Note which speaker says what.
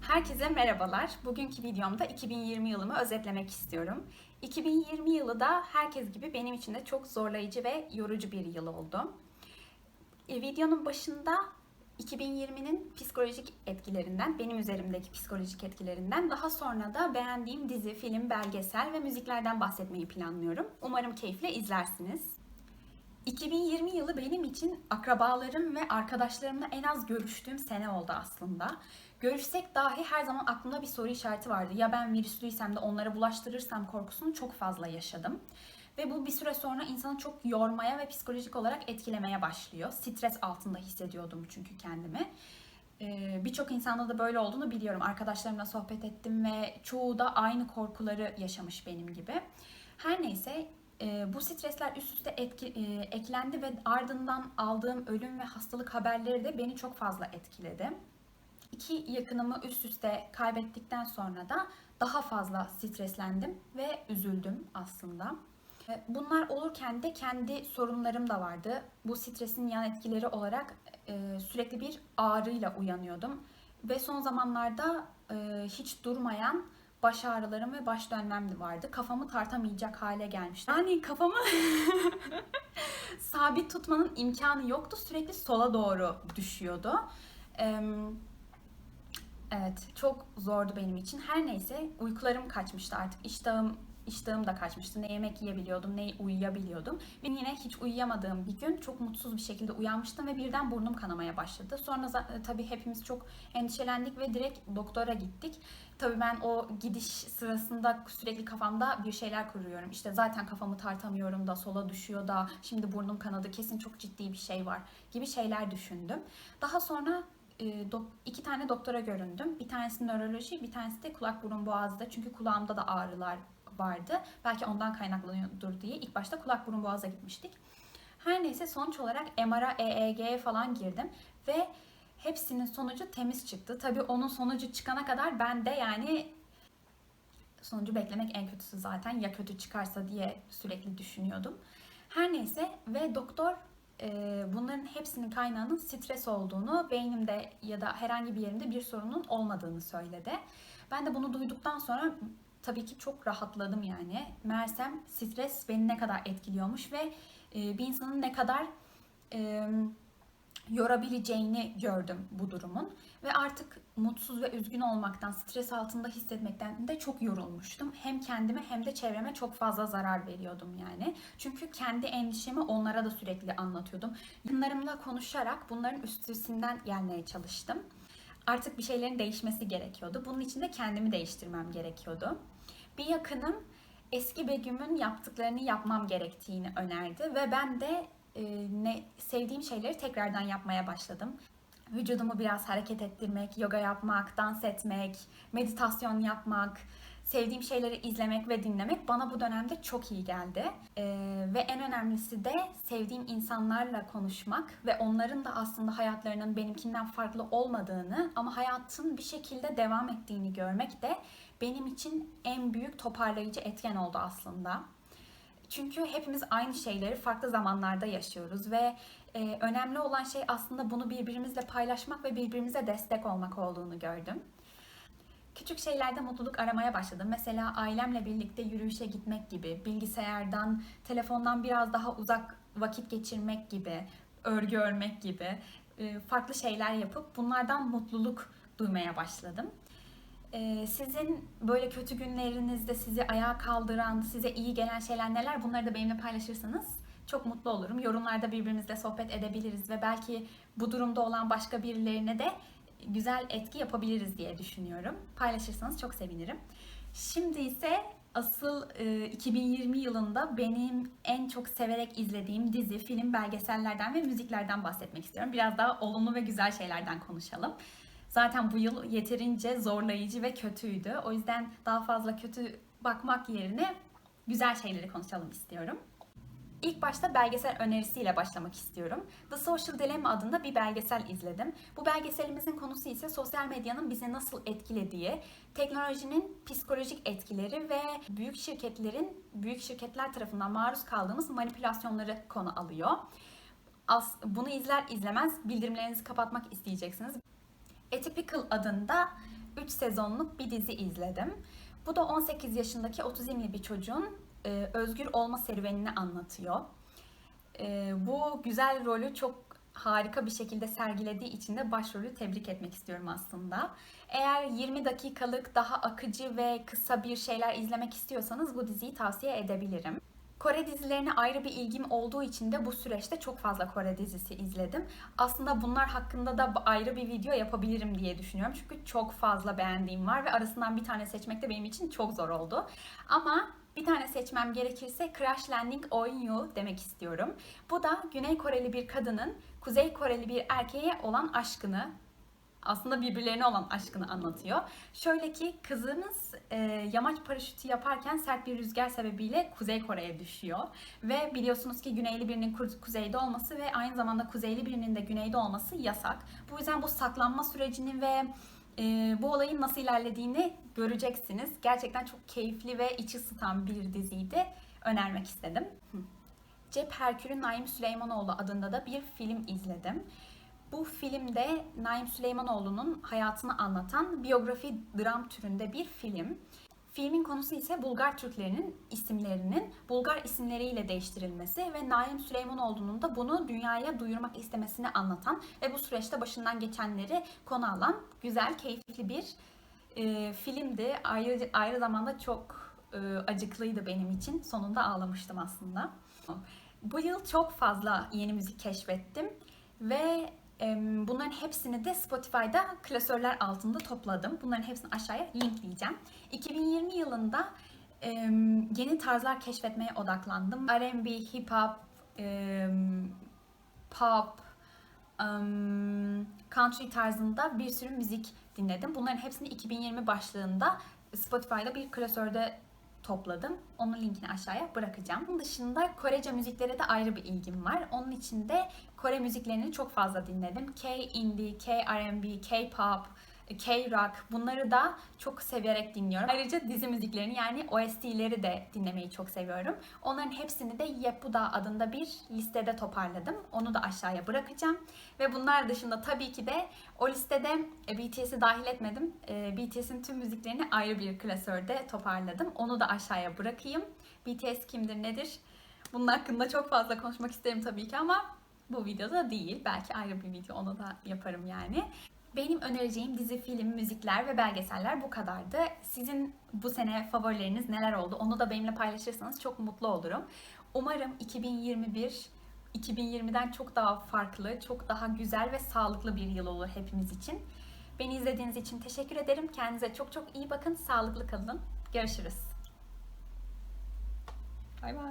Speaker 1: Herkese merhabalar. Bugünkü videomda 2020 yılımı özetlemek istiyorum. 2020 yılı da herkes gibi benim için de çok zorlayıcı ve yorucu bir yıl oldu. Videonun başında 2020'nin psikolojik etkilerinden, benim üzerimdeki psikolojik etkilerinden, daha sonra da beğendiğim dizi, film, belgesel ve müziklerden bahsetmeyi planlıyorum. Umarım keyifle izlersiniz. 2020 yılı benim için akrabalarım ve arkadaşlarımla en az görüştüğüm sene oldu aslında. Görüşsek dahi her zaman aklımda bir soru işareti vardı. Ya ben virüslüysem de onlara bulaştırırsam korkusunu çok fazla yaşadım. Ve bu bir süre sonra insanı çok yormaya ve psikolojik olarak etkilemeye başlıyor. Stres altında hissediyordum çünkü kendimi. Birçok insanda da böyle olduğunu biliyorum. Arkadaşlarımla sohbet ettim ve çoğu da aynı korkuları yaşamış benim gibi. Her neyse bu stresler üst üste eklendi ve ardından aldığım ölüm ve hastalık haberleri de beni çok fazla etkiledi. İki yakınımı üst üste kaybettikten sonra da daha fazla streslendim ve üzüldüm aslında. Bunlar olurken de kendi sorunlarım da vardı. Bu stresin yan etkileri olarak sürekli bir ağrıyla uyanıyordum. Ve son zamanlarda hiç durmayan baş ağrılarım ve baş dönmem de vardı. Kafamı tartamayacak hale gelmişti. Yani kafamı sabit tutmanın imkanı yoktu. Sürekli sola doğru düşüyordu. Evet, çok zordu benim için. Her neyse uykularım kaçmıştı artık. İştahım da kaçmıştı. Ne yemek yiyebiliyordum, ne uyuyabiliyordum. Ve yine hiç uyuyamadığım bir gün çok mutsuz bir şekilde uyanmıştım ve birden burnum kanamaya başladı. Sonra tabii hepimiz çok endişelendik ve direkt doktora gittik. Tabii ben o gidiş sırasında sürekli kafamda bir şeyler kuruyorum. İşte zaten kafamı tartamıyorum da sola düşüyor da şimdi burnum kanadı, kesin çok ciddi bir şey var gibi şeyler düşündüm. Daha sonra iki tane doktora göründüm. Bir tanesi nöroloji, bir tanesi de kulak burun boğazda. Çünkü kulağımda da ağrılar vardı. Belki ondan kaynaklanıyordur diye ilk başta kulak burun boğaza gitmiştik. Her neyse sonuç olarak MR'a, EEG'ye falan girdim ve hepsinin sonucu temiz çıktı. Tabii onun sonucu çıkana kadar ben de yani sonucu beklemek en kötüsü zaten. Ya kötü çıkarsa diye sürekli düşünüyordum. Her neyse ve doktor bunların hepsinin kaynağının stres olduğunu, beynimde ya da herhangi bir yerimde bir sorunun olmadığını söyledi. Ben de bunu duyduktan sonra tabii ki çok rahatladım yani. Meğersem stres beni ne kadar etkiliyormuş ve bir insanın ne kadar yorabileceğini gördüm bu durumun. Ve artık mutsuz ve üzgün olmaktan, stres altında hissetmekten de çok yorulmuştum. Hem kendime hem de çevreme çok fazla zarar veriyordum yani. Çünkü kendi endişemi onlara da sürekli anlatıyordum. Yakınlarımla konuşarak bunların üstesinden gelmeye çalıştım. Artık bir şeylerin değişmesi gerekiyordu. Bunun için de kendimi değiştirmem gerekiyordu. Bir yakınım eski Begüm'ün yaptıklarını yapmam gerektiğini önerdi ve ben de sevdiğim şeyleri tekrardan yapmaya başladım. Vücudumu biraz hareket ettirmek, yoga yapmak, dans etmek, meditasyon yapmak, sevdiğim şeyleri izlemek ve dinlemek bana bu dönemde çok iyi geldi. Ve en önemlisi de sevdiğim insanlarla konuşmak ve onların da aslında hayatlarının benimkinden farklı olmadığını ama hayatın bir şekilde devam ettiğini görmek de benim için en büyük toparlayıcı etken oldu aslında. Çünkü hepimiz aynı şeyleri farklı zamanlarda yaşıyoruz ve önemli olan şey aslında bunu birbirimizle paylaşmak ve birbirimize destek olmak olduğunu gördüm. Küçük şeylerde mutluluk aramaya başladım. Mesela ailemle birlikte yürüyüşe gitmek gibi, bilgisayardan, telefondan biraz daha uzak vakit geçirmek gibi, örgü örmek gibi farklı şeyler yapıp bunlardan mutluluk duymaya başladım. Sizin böyle kötü günlerinizde sizi ayağa kaldıran, size iyi gelen şeyler neler? Bunları da benimle paylaşırsanız çok mutlu olurum. Yorumlarda birbirimizle sohbet edebiliriz ve belki bu durumda olan başka birilerine de güzel etki yapabiliriz diye düşünüyorum. Paylaşırsanız çok sevinirim. Şimdi ise asıl 2020 yılında benim en çok severek izlediğim dizi, film, belgesellerden ve müziklerden bahsetmek istiyorum. Biraz daha olumlu ve güzel şeylerden konuşalım. Zaten bu yıl yeterince zorlayıcı ve kötüydü. O yüzden daha fazla kötü bakmak yerine güzel şeyleri konuşalım istiyorum. İlk başta belgesel önerisiyle başlamak istiyorum. The Social Dilemma adında bir belgesel izledim. Bu belgeselimizin konusu ise sosyal medyanın bizi nasıl etkilediği, teknolojinin psikolojik etkileri ve büyük şirketler tarafından maruz kaldığımız manipülasyonları konu alıyor. Bunu izler izlemez bildirimlerinizi kapatmak isteyeceksiniz. Atypical adında 3 sezonluk bir dizi izledim. Bu da 18 yaşındaki otizmli bir çocuğun özgür olma serüvenini anlatıyor. Bu güzel rolü çok harika bir şekilde sergilediği için de başrolü tebrik etmek istiyorum aslında. Eğer 20 dakikalık daha akıcı ve kısa bir şeyler izlemek istiyorsanız bu diziyi tavsiye edebilirim. Kore dizilerine ayrı bir ilgim olduğu için de bu süreçte çok fazla Kore dizisi izledim. Aslında bunlar hakkında da ayrı bir video yapabilirim diye düşünüyorum. Çünkü çok fazla beğendiğim var ve arasından bir tane seçmek de benim için çok zor oldu. Ama bir tane seçmem gerekirse Crash Landing on You demek istiyorum. Bu da Güney Koreli bir kadının Kuzey Koreli bir erkeğe olan aşkını, aslında birbirlerine olan aşkını anlatıyor. Şöyle ki kızımız yamaç paraşütü yaparken sert bir rüzgar sebebiyle Kuzey Kore'ye düşüyor. Ve biliyorsunuz ki güneyli birinin kuzeyde olması ve aynı zamanda kuzeyli birinin de güneyde olması yasak. Bu yüzden bu saklanma sürecini ve bu olayın nasıl ilerlediğini göreceksiniz. Gerçekten çok keyifli ve iç ısıtan bir diziydi. Önermek istedim. Cep Herkülü Naim Süleymanoğlu adında da bir film izledim. Bu filmde Naim Süleymanoğlu'nun hayatını anlatan biyografi dram türünde bir film. Filmin konusu ise Bulgar Türklerinin isimlerinin Bulgar isimleriyle değiştirilmesi ve Naim Süleymanoğlu'nun da bunu dünyaya duyurmak istemesini anlatan ve bu süreçte başından geçenleri konu alan güzel, keyifli bir filmdi. Ayrı zamanda çok acıklıydı benim için. Sonunda ağlamıştım aslında. Bu yıl çok fazla yeni müzik keşfettim ve bunların hepsini de Spotify'da klasörler altında topladım. Bunların hepsini aşağıya linkleyeceğim. 2020 yılında yeni tarzlar keşfetmeye odaklandım. R&B, hip hop, pop, country tarzında bir sürü müzik dinledim. Bunların hepsini 2020 başlığında Spotify'da bir klasörde topladım. Onun linkini aşağıya bırakacağım. Bunun dışında Korece müziklere de ayrı bir ilgim var. Onun için de Kore müziklerini çok fazla dinledim. K-indie, K-R&B, K-pop, K-rock bunları da çok severek dinliyorum. Ayrıca dizi müziklerini yani OST'leri de dinlemeyi çok seviyorum. Onların hepsini de Yepuda adında bir listede toparladım. Onu da aşağıya bırakacağım. Ve bunlar dışında tabii ki de o listede BTS'i dahil etmedim. BTS'in tüm müziklerini ayrı bir klasörde toparladım. Onu da aşağıya bırakayım. BTS kimdir, nedir? Bunun hakkında çok fazla konuşmak isterim tabii ki ama bu videoda değil. Belki ayrı bir video onu da yaparım yani. Benim önereceğim dizi, film, müzikler ve belgeseller bu kadardı. Sizin bu sene favorileriniz neler oldu? Onu da benimle paylaşırsanız çok mutlu olurum. Umarım 2021 2020'den çok daha farklı, çok daha güzel ve sağlıklı bir yıl olur hepimiz için. Beni izlediğiniz için teşekkür ederim. Kendinize çok çok iyi bakın. Sağlıklı kalın. Görüşürüz. Bay bay.